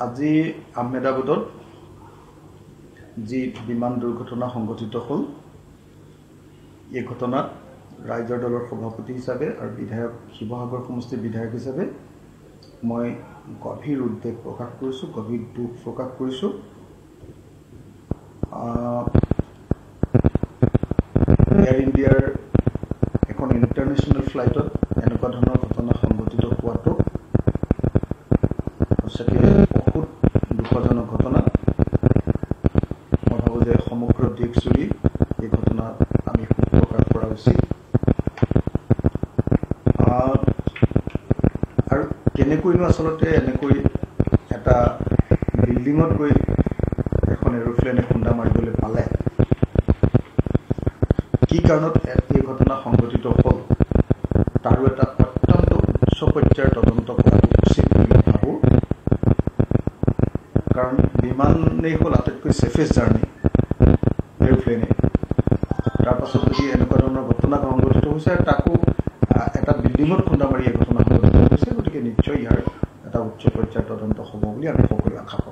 আজি আহমেদাবাদত যি বিমান দুৰ্ঘটনা সংঘটিত হ'ল এই ঘটনাত ৰাইজৰ দলৰ সভাপতি হিচাপে আৰু বিধায়ক শিৱসাগৰ সমষ্টিৰ বিধায়ক হিচাপে মই গভীৰ উদ্বেগ প্ৰকাশ কৰিছোঁ, গভীৰ দুখ প্ৰকাশ কৰিছোঁ। এয়াৰ ইণ্ডিয়াৰ এখন ইণ্টাৰনেশ্যনেল ফ্লাইটত এনেকুৱা ধৰণৰ ঘটনা সংঘটিত হোৱাটো সঁচাকৈ বহুত দুখজনক ঘটনা। মই ভাবোঁ যে সমগ্ৰ দেশজুৰি এই ঘটনাত আমি শোক প্ৰকাশ কৰা উচিত। আৰু কেনেকৈনো আচলতে এনেকৈ এটা বিল্ডিঙত গৈ এখন এৰোপ্লেনে খুন্দা মাৰিবলৈ পালে, কি কাৰণত এই ঘটনা সংঘটিত হ'ল তাৰো এটা অত্যন্ত উচ্চ পৰ্যায়ৰ তদন্ত কৰাটো উচিত বুলি মই ভাবোঁ। কাৰণ বিমানেই হ'ল আটাইতকৈ ছেফেষ্ট জাৰ্ণি এৰোপ্লেনে। তাৰপাছত যদি এনেকুৱা ধৰণৰ ঘটনা সংঘটিত হৈছে আৰু তাকো এটা বিল্ডিঙত খুন্দা মাৰি এই ঘটনা সংঘটিত হৈছে, গতিকে নিশ্চয় ইয়াৰ এটা উচ্চ পৰ্যায়ৰ তদন্ত হ'ব বুলি আমি সকলোৱে আশা কৰোঁ।